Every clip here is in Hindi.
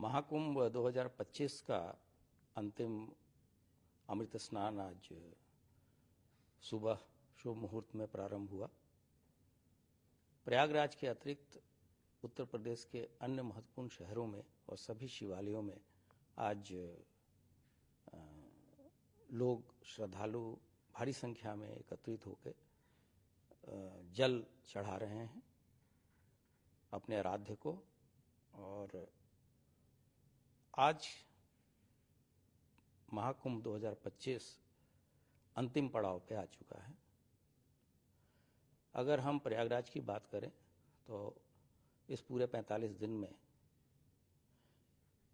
महाकुंभ 2025 का अंतिम अमृत स्नान आज सुबह शुभ मुहूर्त में प्रारंभ हुआ। प्रयागराज के अतिरिक्त उत्तर प्रदेश के अन्य महत्वपूर्ण शहरों में और सभी शिवालयों में आज लोग श्रद्धालु भारी संख्या में एकत्रित होकर जल चढ़ा रहे हैं अपने आराध्य को। और आज महाकुंभ 2025 अंतिम पड़ाव पे आ चुका है। अगर हम प्रयागराज की बात करें तो इस पूरे 45 दिन में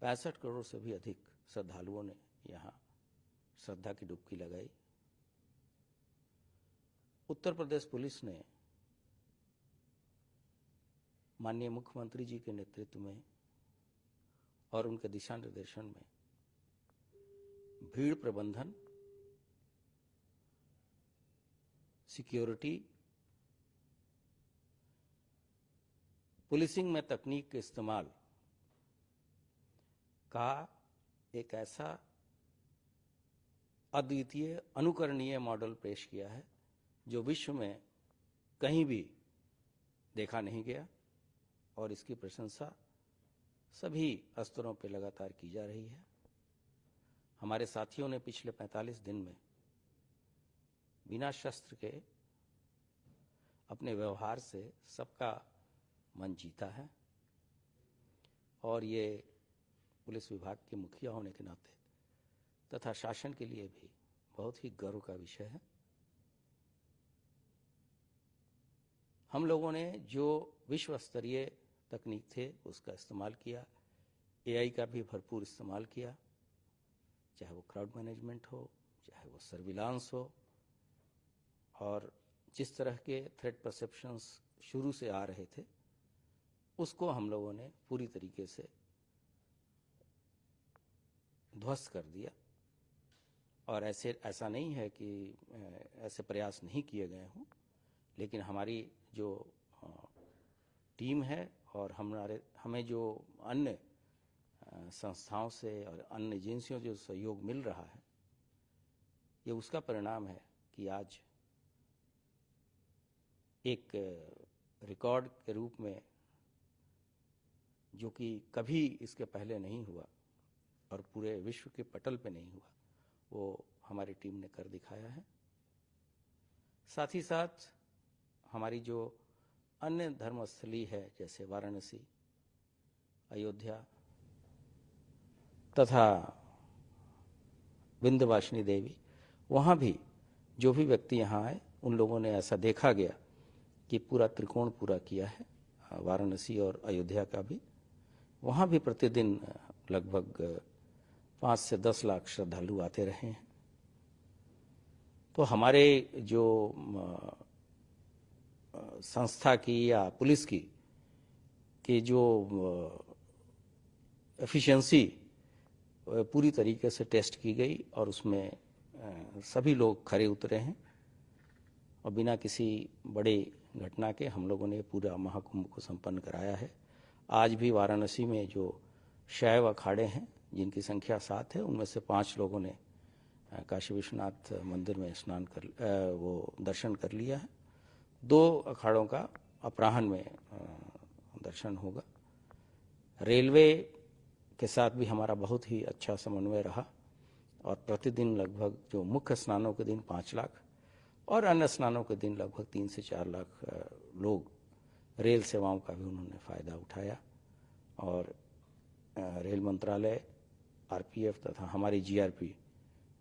65 करोड़ से भी अधिक श्रद्धालुओं ने यहाँ श्रद्धा की डुबकी लगाई। उत्तर प्रदेश पुलिस ने माननीय मुख्यमंत्री जी के नेतृत्व में और उनके दिशा निर्देशन में भीड़ प्रबंधन, सिक्योरिटी, पुलिसिंग में तकनीक के इस्तेमाल का एक ऐसा अद्वितीय अनुकरणीय मॉडल पेश किया है जो विश्व में कहीं भी देखा नहीं गया। और इसकी प्रशंसा सभी स्तरों पर लगातार की जा रही है। हमारे साथियों ने पिछले 45 दिन में बिना शस्त्र के अपने व्यवहार से सबका मन जीता है। और ये पुलिस विभाग के मुखिया होने के नाते तथा शासन के लिए भी बहुत ही गर्व का विषय है। हम लोगों ने जो विश्व स्तरीय तकनीक थे उसका इस्तेमाल किया, एआई का भी भरपूर इस्तेमाल किया, चाहे वो क्राउड मैनेजमेंट हो, चाहे वो सर्विलांस हो। और जिस तरह के थ्रेट परसेप्शंस शुरू से आ रहे थे उसको हम लोगों ने पूरी तरीके से ध्वस्त कर दिया। और ऐसा नहीं है कि ऐसे प्रयास नहीं किए गए हों, लेकिन हमारी जो टीम है और हमें जो अन्य संस्थाओं से और अन्य एजेंसियों जो सहयोग मिल रहा है, ये उसका परिणाम है कि आज एक रिकॉर्ड के रूप में, जो कि कभी इसके पहले नहीं हुआ और पूरे विश्व के पटल पे नहीं हुआ, वो हमारी टीम ने कर दिखाया है। साथ ही साथ हमारी जो अन्य धर्मस्थली है जैसे वाराणसी, अयोध्या तथा विंध्यवासिनी देवी, वहाँ भी जो भी व्यक्ति यहाँ आए उन लोगों ने ऐसा देखा गया कि पूरा त्रिकोण पूरा किया है। वाराणसी और अयोध्या का भी, वहाँ भी प्रतिदिन लगभग 5 से 10 लाख श्रद्धालु आते रहे हैं। तो हमारे जो संस्था की या पुलिस की जो एफिशिएंसी पूरी तरीके से टेस्ट की गई और उसमें सभी लोग खरे उतरे हैं। और बिना किसी बड़े घटना के हम लोगों ने पूरा महाकुंभ को संपन्न कराया है। आज भी वाराणसी में जो शैव अखाड़े हैं जिनकी संख्या 7 है, उनमें से 5 लोगों ने काशी विश्वनाथ मंदिर में वो दर्शन कर लिया है। 2 अखाड़ों का अपराह्न में दर्शन होगा। रेलवे के साथ भी हमारा बहुत ही अच्छा समन्वय रहा और प्रतिदिन लगभग जो मुख्य स्नानों के दिन 5 लाख और अन्य स्नानों के दिन लगभग 3 से 4 लाख लोग रेल सेवाओं का भी उन्होंने फ़ायदा उठाया। और रेल मंत्रालय, आरपीएफ तथा हमारी जीआरपी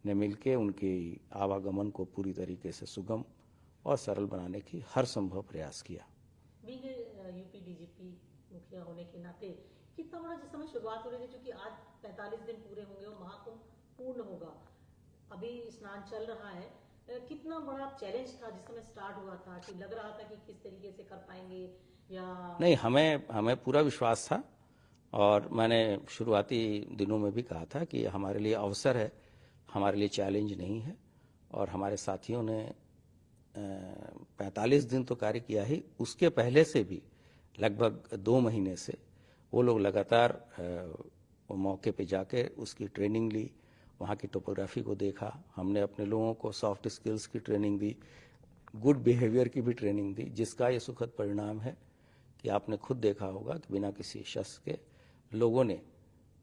ने मिलकर उनके आवागमन को पूरी तरीके से सुगम और सरल बनाने की हर संभव प्रयास किया। यूपी डीजीपी मुखिया होने के नाते कितना बड़ा, जिस समय शुरुआत हो रही थी, क्योंकि आज 45 दिन पूरे होंगे और महाकुंभ पूर्ण होगा, अभी स्नान चल रहा है, कितना बड़ा चैलेंज था जिस समय स्टार्ट हुआ था कि लग रहा था कि किस तरीके से कर पाएंगे या नहीं? हमें पूरा विश्वास था और मैंने शुरुआती दिनों में भी कहा था कि हमारे लिए अवसर है, हमारे लिए चैलेंज नहीं है। और हमारे साथियों ने 45 दिन तो कार्य किया ही, उसके पहले से भी लगभग 2 महीने से वो लोग लगातार वो मौके पे जाके उसकी ट्रेनिंग ली, वहाँ की टोपोग्राफी को देखा, हमने अपने लोगों को सॉफ्ट स्किल्स की ट्रेनिंग दी, गुड बिहेवियर की भी ट्रेनिंग दी, जिसका ये सुखद परिणाम है कि आपने खुद देखा होगा कि बिना किसी शस्त्र के लोगों ने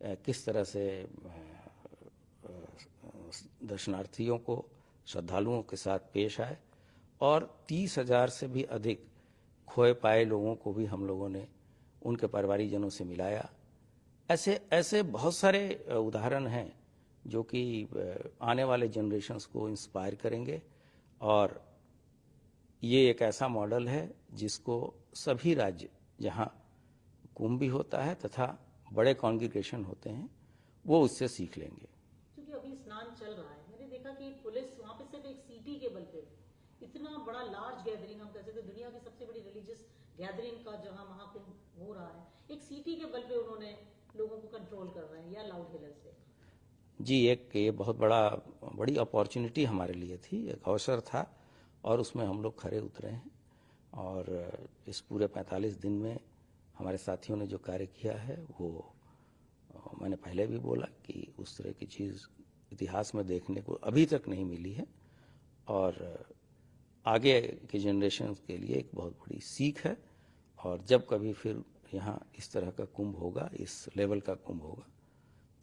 किस तरह से दर्शनार्थियों को, श्रद्धालुओं के साथ पेश आए, और 30,000 से भी अधिक खोए पाए लोगों को भी हम लोगों ने उनके परिवारीजनों से मिलाया। ऐसे ऐसे बहुत सारे उदाहरण हैं जो कि आने वाले जनरेशन्स को इंस्पायर करेंगे, और ये एक ऐसा मॉडल है जिसको सभी राज्य जहाँ कुंभ भी होता है तथा बड़े कॉन्ग्रीगेशन होते हैं वो उससे सीख लेंगे। क्योंकि अभी स्नान चल रहा है, मैंने देखा कि पुलिस वहाँ पे सिर्फ एक सीटी के बल पे इतना बड़ा लार्ज गैदरिंग, हम कह सकते हैं दुनिया की सबसे बड़ी रिलीजियस गैदरिंग का जहाँ महाकुंभ हो रहा है, एक सीटी के बल पे उन्होंने लोगों को कंट्रोल कर रहे हैं या लाउड हेलर से। जी, एक ये बहुत बड़ी अपॉर्चुनिटी हमारे लिए थी, एक अवसर था, और उसमें हम लोग खरे उतरे हैं। और इस पूरे 45 दिन में हमारे साथियों ने जो कार्य किया है वो मैंने पहले भी बोला कि उस तरह की चीज़ इतिहास में देखने को अभी तक नहीं मिली है, और आगे के जनरेशन के लिए एक बहुत बड़ी सीख है। और जब कभी फिर यहाँ इस तरह का कुंभ होगा, इस लेवल का कुंभ होगा,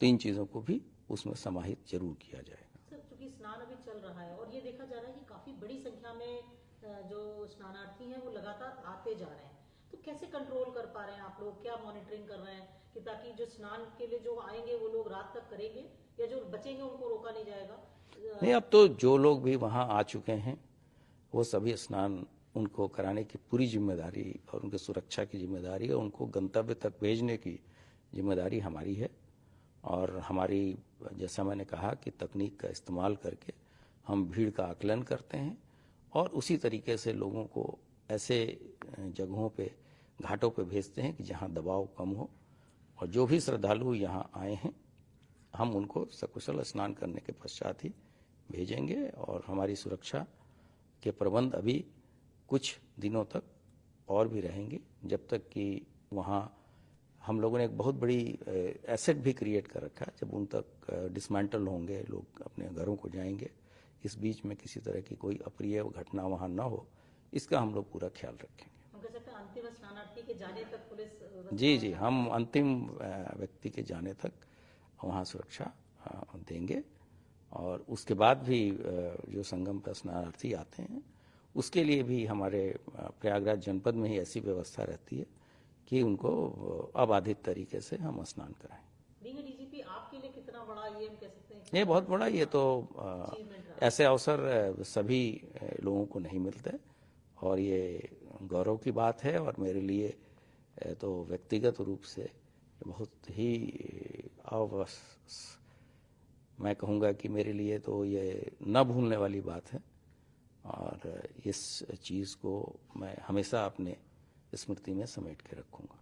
तो इन चीज़ों को भी उसमें समाहित जरूर किया जाएगा। सर, चूंकि स्नान अभी चल रहा है और ये देखा जा रहा है कि काफी बड़ी संख्या में जो स्नानार्थी हैं वो लगातार आते जा रहे हैं, तो कैसे कंट्रोल कर पा रहे हैं आप लोग, क्या मॉनिटरिंग कर रहे हैं कि ताकि जो स्नान के लिए जो आएंगे वो लोग रात तक करेंगे, या जो बचेंगे उनको रोका नहीं जाएगा? नहीं, अब तो जो लोग भी वहाँ आ चुके हैं वो सभी स्नान उनको कराने की पूरी जिम्मेदारी और उनकी सुरक्षा की जिम्मेदारी है, उनको गंतव्य तक भेजने की जिम्मेदारी हमारी है। और हमारी, जैसा मैंने कहा कि तकनीक का इस्तेमाल करके हम भीड़ का आकलन करते हैं और उसी तरीके से लोगों को ऐसे जगहों पे, घाटों पे भेजते हैं कि जहाँ दबाव कम हो, और जो भी श्रद्धालु यहाँ आए हैं हम उनको सकुशल स्नान करने के पश्चात ही भेजेंगे। और हमारी सुरक्षा के प्रबंध अभी कुछ दिनों तक और भी रहेंगे, जब तक कि वहाँ हम लोगों ने एक बहुत बड़ी एसेट भी क्रिएट कर रखा है। जब उन तक डिसमेंटल होंगे, लोग अपने घरों को जाएंगे, इस बीच में किसी तरह की कोई अप्रिय घटना वहाँ न हो, इसका हम लोग पूरा ख्याल रखेंगे। हम कह सकते हैं अंतिम स्नानार्थी के जाने तक पुलिस जी, हम अंतिम व्यक्ति के जाने तक वहाँ सुरक्षा देंगे। और उसके बाद भी जो संगम पर स्नानार्थी आते हैं उसके लिए भी हमारे प्रयागराज जनपद में ही ऐसी व्यवस्था रहती है कि उनको अबाधित तरीके से हम स्नान कराएं। डीजीपी आपके लिए कितना बड़ा ये हम कह सकते हैं? ये बहुत बड़ा, ये तो ऐसे अवसर सभी लोगों को नहीं मिलते, और ये गौरव की बात है। और मेरे लिए तो व्यक्तिगत रूप से बहुत ही मैं कहूँगा कि मेरे लिए तो ये न भूलने वाली बात है, और इस चीज़ को मैं हमेशा अपने स्मृति में समेट के रखूँगा।